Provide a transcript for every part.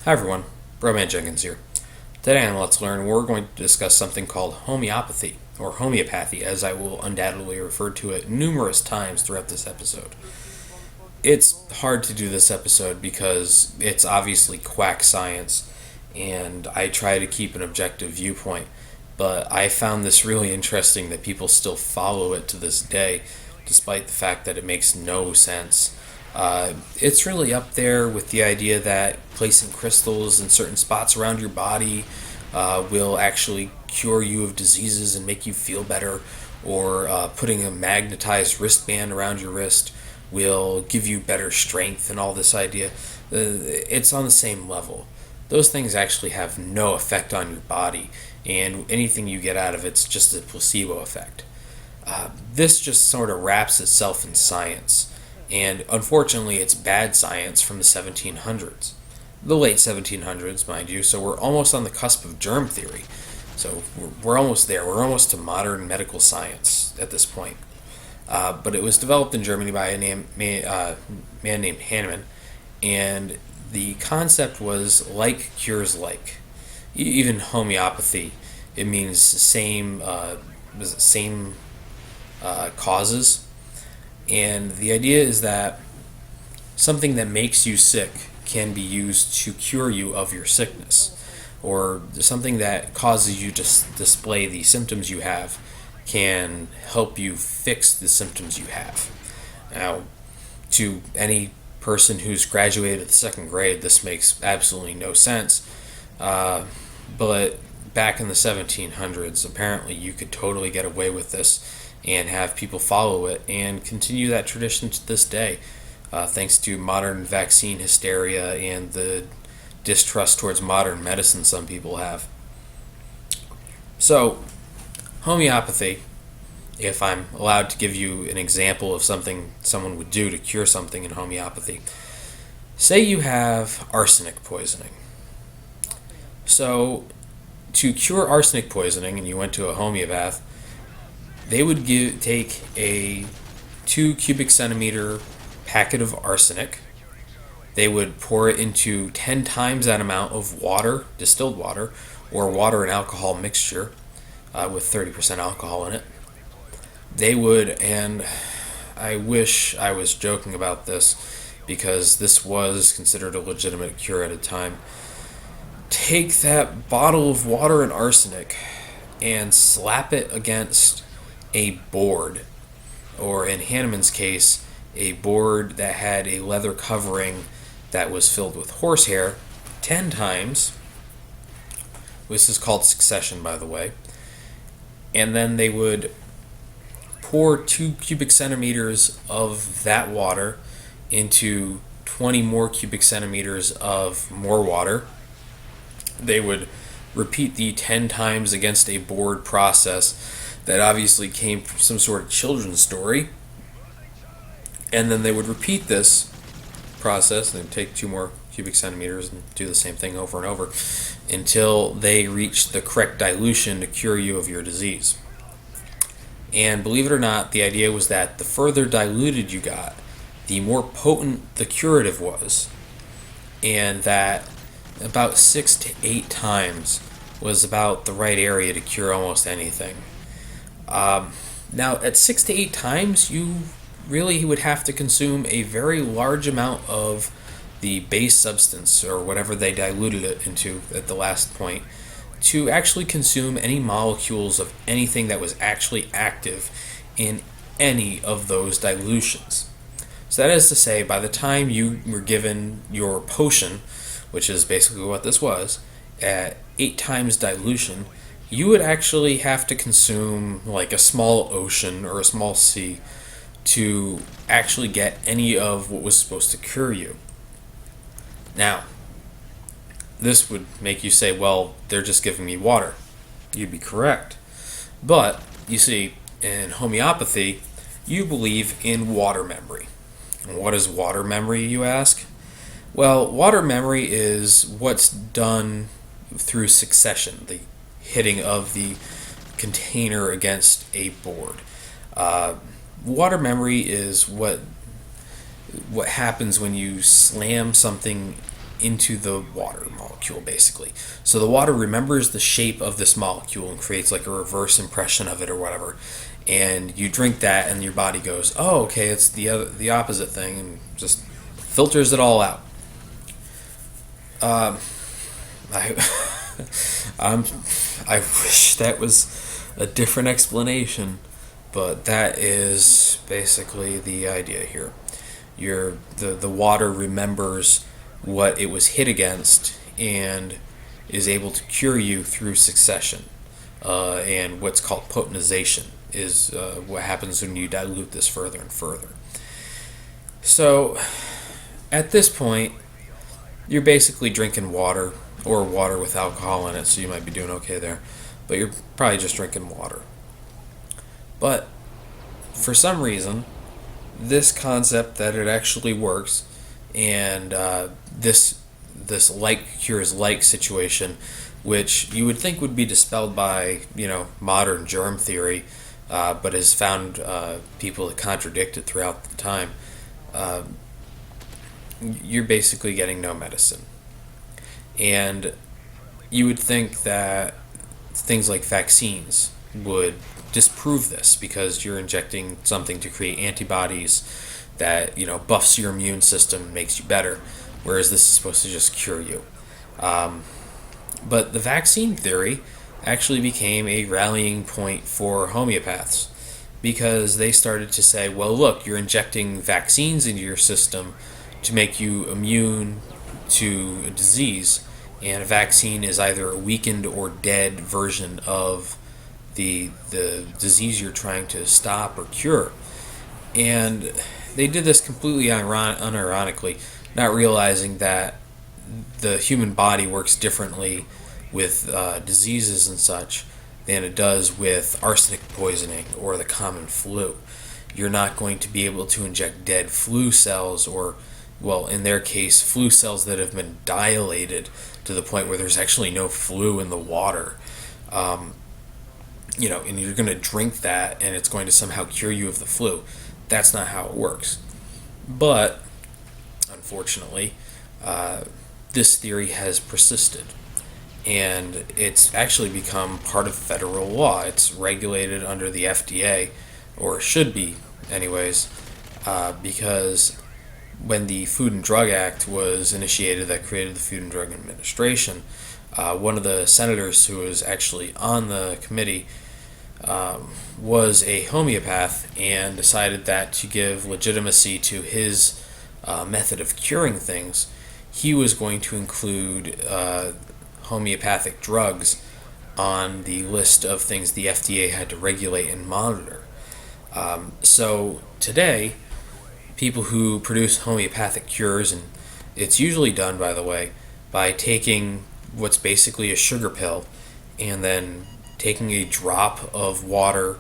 Hi everyone, Broman Jenkins here. Today on Let's Learn, we're going to discuss something called homeopathy, or homeopathy, as I will undoubtedly refer to it numerous times throughout this episode. It's hard to do this episode because it's obviously quack science, and I try to keep an objective viewpoint, but I found this really interesting that people still follow it to this day, despite the fact that it makes no sense. It's really up there with the idea that placing crystals in certain spots around your body will actually cure you of diseases and make you feel better, or putting a magnetized wristband around your wrist will give you better strength, and all this idea. It's on the same level. Those things actually have no effect on your body, and anything you get out of it's just a placebo effect. This just sort of wraps itself in science, and unfortunately, it's bad science from the 1700s. The late 1700s, mind you, so we're almost on the cusp of germ theory. So we're almost there. We're almost to modern medical science at this point. But it was developed in Germany by a man named Hahnemann, and the concept was like cures like. Even homeopathy, it means same causes, and the idea is that something that makes you sick can be used to cure you of your sickness, or something that causes you to display the symptoms you have can help you fix the symptoms you have. Now, to any person who's graduated the second grade, this makes absolutely no sense. But back in the 1700s, apparently you could totally get away with this and have people follow it and continue that tradition to this day, thanks to modern vaccine hysteria and the distrust towards modern medicine some people have. So, homeopathy, if I'm allowed to give you an example of something someone would do to cure something in homeopathy, say you have arsenic poisoning. So, to cure arsenic poisoning, and you went to a homeopath, they would take a 2 cubic centimeter packet of arsenic. They would pour it into 10 times that amount of water, distilled water, or water and alcohol mixture with 30% alcohol in it. They would, and I wish I was joking about this because this was considered a legitimate cure at a time, take that bottle of water and arsenic and slap it against a board, or in Hahnemann's case, a board that had a leather covering that was filled with horsehair 10 times. This is called succession, by the way. And then they would pour 2 cubic centimeters of that water into 20 more cubic centimeters of more water. They would repeat the 10 times against a board process that obviously came from some sort of children's story. And then they would repeat this process and take 2 more cubic centimeters and do the same thing over and over until they reached the correct dilution to cure you of your disease. And believe it or not, the idea was that the further diluted you got, the more potent the curative was. And that about 6 to 8 times was about the right area to cure almost anything. Now, at 6 to 8 times, you really would have to consume a very large amount of the base substance, or whatever they diluted it into at the last point, to actually consume any molecules of anything that was actually active in any of those dilutions. So that is to say, by the time you were given your potion, which is basically what this was, at 8 times dilution, you would actually have to consume like a small ocean or a small sea to actually get any of what was supposed to cure you. Now, this would make you say, well, they're just giving me water. You'd be correct. But, you see, in homeopathy, you believe in water memory. And what is water memory, you ask? Well, water memory is what's done through succession, the hitting of the container against a board. Water memory is what happens when you slam something into the water molecule, basically. So the water remembers the shape of this molecule and creates like a reverse impression of it or whatever. And you drink that, and your body goes, "Oh, okay, it's the opposite thing," and just filters it all out. Um, I, I'm, I wish that was a different explanation, but that is basically the idea here. The water remembers what it was hit against and is able to cure you through succession. And what's called potentization is what happens when you dilute this further and further. So at this point, you're basically drinking water or water with alcohol in it, so you might be doing okay there. But you're probably just drinking water. But for some reason, this concept that it actually works, and this like cures like situation, which you would think would be dispelled by modern germ theory, but has found people that contradict it throughout the time. Uh, you're basically getting no medicine, and you would think that things like vaccines would disprove this because you're injecting something to create antibodies that buffs your immune system and makes you better, whereas this is supposed to just cure you. Um, but the vaccine theory actually became a rallying point for homeopaths because they started to say, well, look, you're injecting vaccines into your system to make you immune to a disease, and a vaccine is either a weakened or dead version of the disease you're trying to stop or cure. And they did this completely unironically, not realizing that the human body works differently with diseases and such than it does with arsenic poisoning or the common flu. You're not going to be able to inject dead flu cells, or, well, in their case, flu cells that have been dilated to the point where there's actually no flu in the water. Um, and you're going to drink that and it's going to somehow cure you of the flu. That's not how it works. But, unfortunately, this theory has persisted. And it's actually become part of federal law. It's regulated under the FDA, or should be, anyways, because when the Food and Drug Act was initiated that created the Food and Drug Administration, one of the senators who was actually on the committee was a homeopath and decided that to give legitimacy to his method of curing things, he was going to include homeopathic drugs on the list of things the FDA had to regulate and monitor. So today, people who produce homeopathic cures, and it's usually done, by the way, by taking what's basically a sugar pill and then taking a drop of water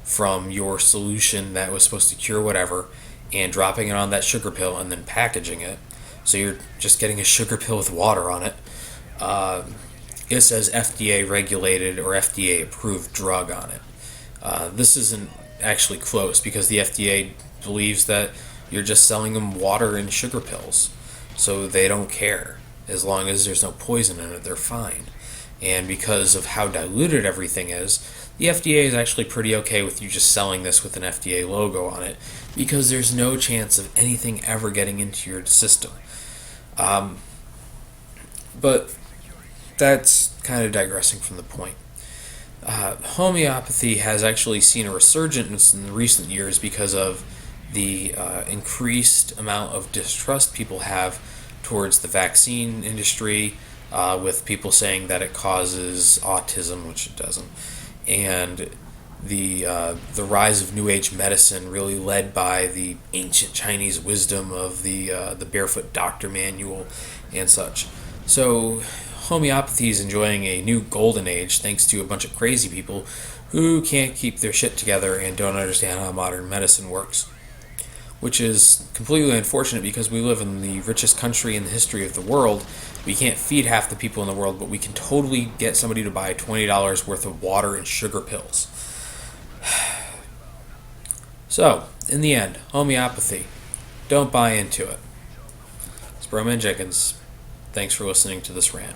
from your solution that was supposed to cure whatever and dropping it on that sugar pill and then packaging it. So you're just getting a sugar pill with water on it. It says FDA regulated or FDA approved drug on it. This isn't actually close because the FDA believes that you're just selling them water and sugar pills. So they don't care. As long as there's no poison in it, they're fine. And because of how diluted everything is, the FDA is actually pretty okay with you just selling this with an FDA logo on it because there's no chance of anything ever getting into your system. But that's kind of digressing from the point. Homeopathy has actually seen a resurgence in recent years because of the increased amount of distrust people have towards the vaccine industry, with people saying that it causes autism, which it doesn't, and the rise of New Age medicine, really led by the ancient Chinese wisdom of the Barefoot Doctor Manual and such. So homeopathy is enjoying a new golden age thanks to a bunch of crazy people who can't keep their shit together and don't understand how modern medicine works, which is completely unfortunate because we live in the richest country in the history of the world. We can't feed half the people in the world, but we can totally get somebody to buy $20 worth of water and sugar pills. So, in the end, homeopathy. Don't buy into it. It's Broman Jenkins. Thanks for listening to this rant.